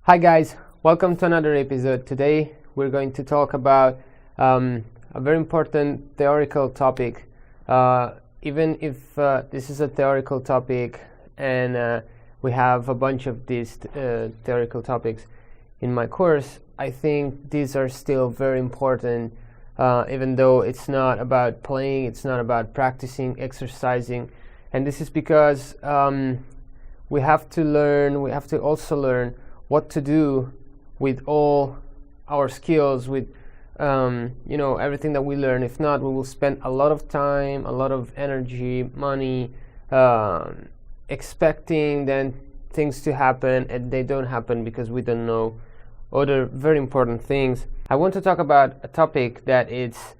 Hi guys, welcome to another episode. Today we're going to talk about a very important theoretical topic. Even if this is a theoretical topic and we have a bunch of these theoretical topics in my course, I think these are still very important, even though it's not about playing, it's not about practicing, exercising. And this is because we have to also learn what to do with all our skills, with everything that we learn. If not, we will spend a lot of time, a lot of energy, money, expecting then things to happen, and they don't happen because we don't know other very important things. I want to talk about a topic that it's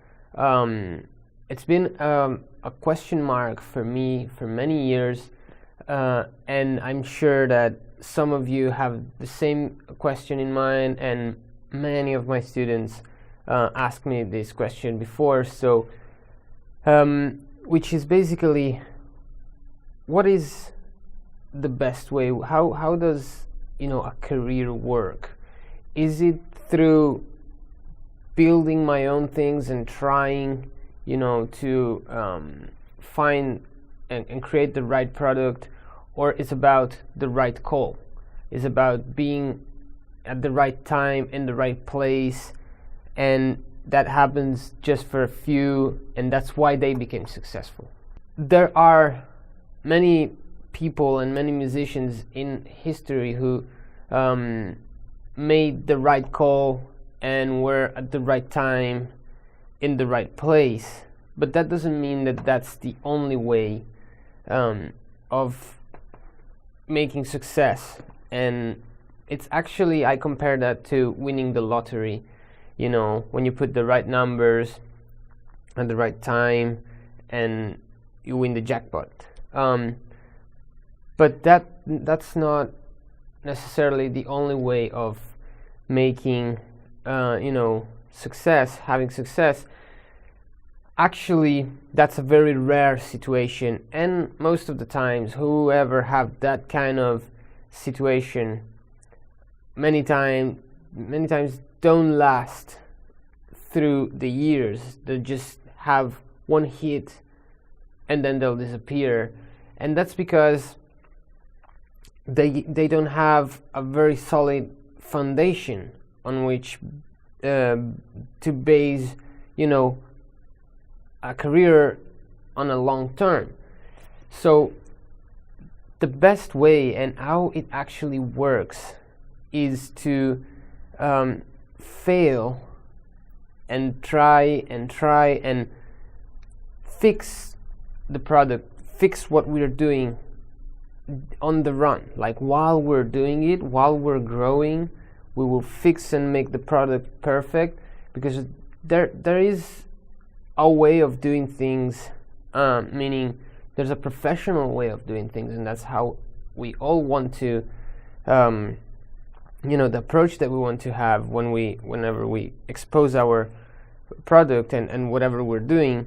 been a question mark for me for many years, and I'm sure that some of you have the same question in mind, and many of my students asked me this question before. So, which is basically, what is the best way? How does a career work? Is it through building my own things and trying, to find and create the right product? Or it's about the right call? It's about being at the right time in the right place, and that happens just for a few, and that's why they became successful. There are many people and many musicians in history who made the right call and were at the right time in the right place, but that doesn't mean that that's the only way of making success. And it's actually, I compare that to winning the lottery. When you put the right numbers at the right time and you win the jackpot. But that's not necessarily the only way of making success, having success. Actually, that's a very rare situation, and most of the times whoever have that kind of situation many times don't last through the years. They just have one hit and then they'll disappear, and that's because they don't have a very solid foundation on which to base a career on a long term. So the best way and how it actually works is to fail and try and fix the product, fix what we're doing on the run. Like while we're doing it, while we're growing, we will fix and make the product perfect, because there is a way of doing things, meaning there's a professional way of doing things, and that's how we all want to, the approach that we want to have whenever we expose our product and whatever we're doing.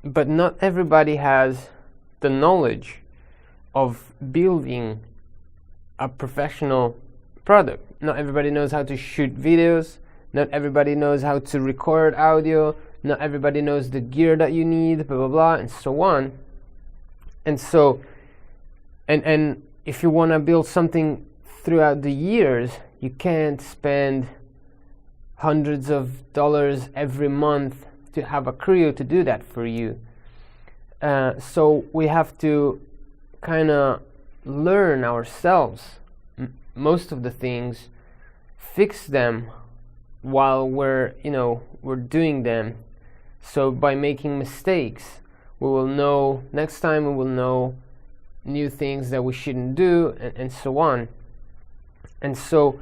But not everybody has the knowledge of building a professional product. Not everybody knows how to shoot videos. Not everybody knows how to record audio. Not everybody knows the gear that you need, blah, blah, blah, and so on. And so, and if you want to build something throughout the years, you can't spend hundreds of dollars every month to have a crew to do that for you. So we have to kind of learn ourselves most of the things, fix them while we're doing them. So by making mistakes, we will know next time, we will know new things that we shouldn't do, and so on. And so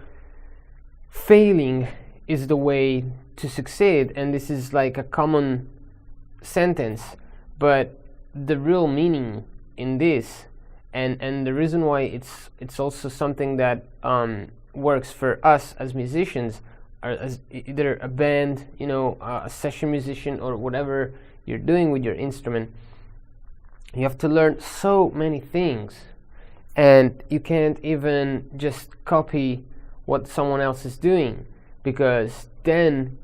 failing is the way to succeed, and this is like a common sentence, but the real meaning in this, and the reason why it's also something that works for us as musicians, or as either a band, a session musician, or whatever you're doing with your instrument, you have to learn so many things. and you can't even just copy what someone else is doing, because then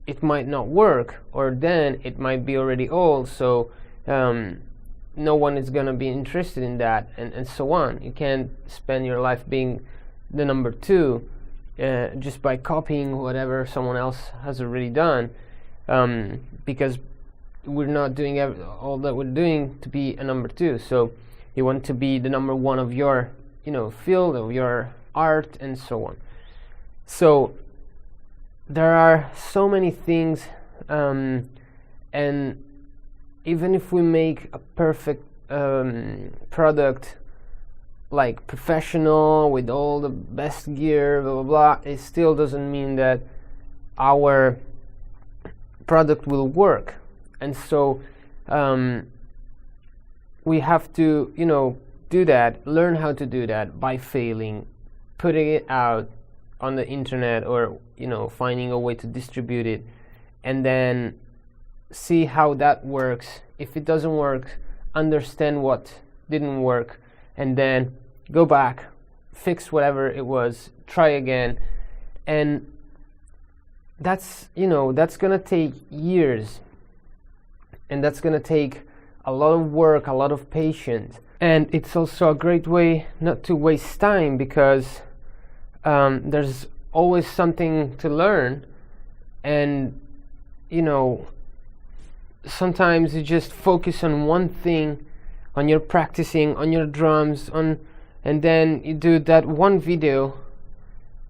it might not work, or then it might be already old, so no one is going to be interested in that, and so on. You can't spend your life being the number two just by copying whatever someone else has already done, because we're not doing all that we're doing to be a number two. So you want to be the number one of your field, of your art, and so on. So there are so many things, and even if we make a perfect product, like professional with all the best gear, blah blah blah, it still doesn't mean that our product will work. And so we have to do that, learn how to do that by failing, putting it out on the internet, or finding a way to distribute it, and then see how that works. If it doesn't work, understand what didn't work, and then go back, fix whatever it was, try again. And that's gonna take years, and that's gonna take a lot of work, a lot of patience. And it's also a great way not to waste time, because there's always something to learn. And sometimes you just focus on one thing, on your practicing, on your drums, and then you do that one video,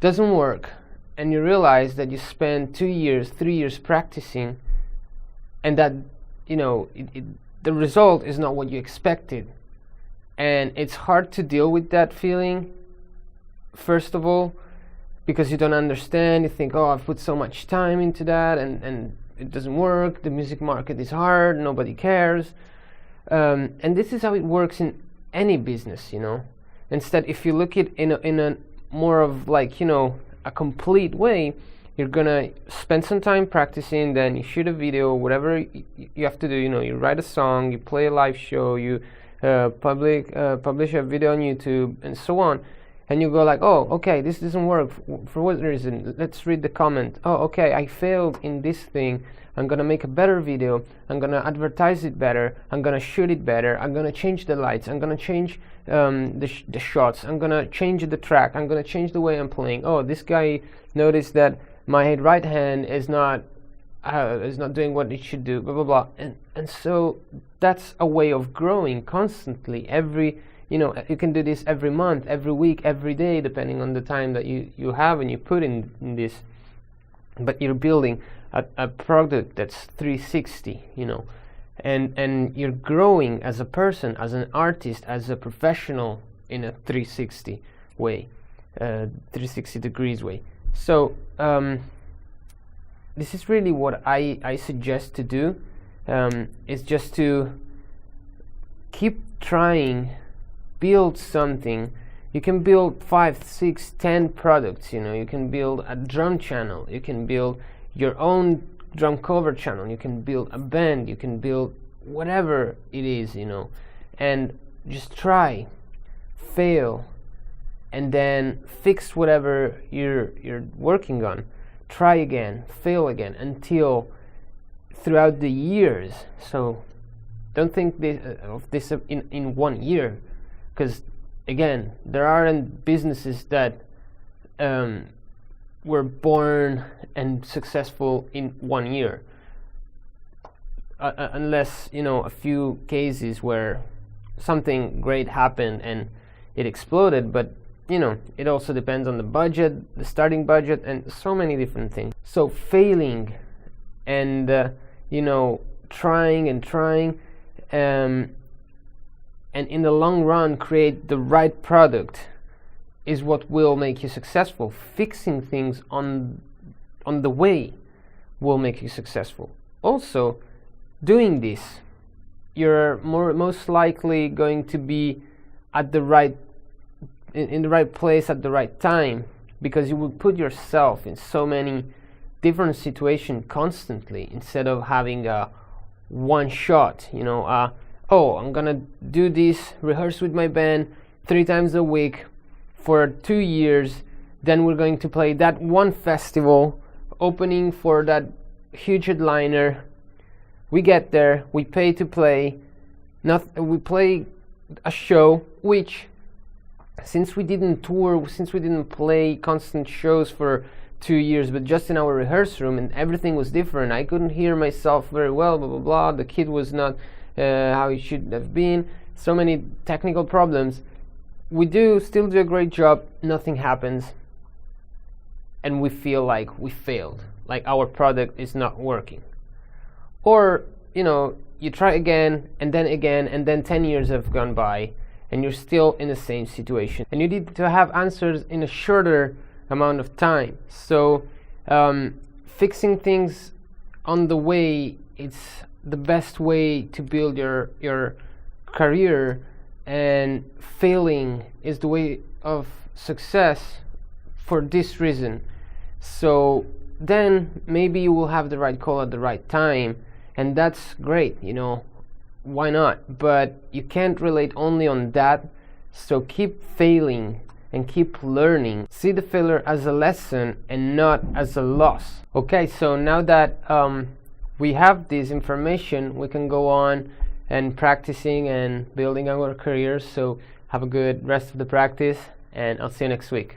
doesn't work, and you realize that you spent 2 years, 3 years practicing, and that the result is not what you expected. And it's hard to deal with that feeling, first of all, because you don't understand. You think, oh, I've put so much time into that, and it doesn't work. The music market is hard, nobody cares. And this is how it works in any business, Instead, if you look at it in a more of like a complete way, you're gonna spend some time practicing, then you shoot a video, whatever you have to do. You write a song, you play a live show, you publish a video on YouTube, and so on. And you go like, oh, okay, this doesn't work. For what reason? Let's read the comment. Oh, okay, I failed in this thing. I'm gonna make a better video. I'm gonna advertise it better. I'm gonna shoot it better. I'm gonna change the lights. I'm gonna change the shots. I'm gonna change the track. I'm gonna change the way I'm playing. Oh, this guy noticed that my right hand is not doing what it should do. Blah blah blah. And so that's a way of growing constantly. You can do this every month, every week, every day, depending on the time that you have and you put in this. But you're building a product that's 360, and you're growing as a person, as an artist, as a professional in a 360 way, 360 degrees way. So this is really what I suggest to do, is just to keep trying, build something. You can build 5, 6, 10 products. You can build a drum channel, you can build your own drum cover channel, you can build a band, you can build whatever it is, and just try, fail, and then fix whatever you're working on. Try again, fail again, until throughout the years. So don't think of this in 1 year, because again, there aren't businesses that were born and successful in 1 year, unless a few cases where something great happened and it exploded. But it also depends on the budget, the starting budget, and so many different things. So failing and trying and trying, and in the long run create the right product is what will make you successful. Fixing things on the way will make you successful. Also, doing this, you're most likely going to be at the right in the right place at the right time, because you will put yourself in so many different situations constantly, instead of having a one shot. I'm gonna do this, rehearse with my band, 3 times a week for 2 years. Then we're going to play that one festival, opening for that huge headliner. We get there, we pay to play. We play a show, which, since we didn't tour, since we didn't play constant shows for 2 years, but just in our rehearsal room, and everything was different. I couldn't hear myself very well, blah blah blah. The kid was not how he should have been. So many technical problems. We still do a great job. Nothing happens, and we feel like we failed, like our product is not working. Or, you try again, and then 10 years have gone by, and you're still in the same situation. And you need to have answers in a shorter amount of time. So fixing things on the way, it's the best way to build your career, and failing is the way of success for this reason. So then maybe you will have the right call at the right time, and that's great, why not? But you can't relate only on that. So keep failing and keep learning. See the failure as a lesson and not as a loss. Okay, so now that we have this information, we can go on and practicing and building our careers. So have a good rest of the practice, and I'll see you next week.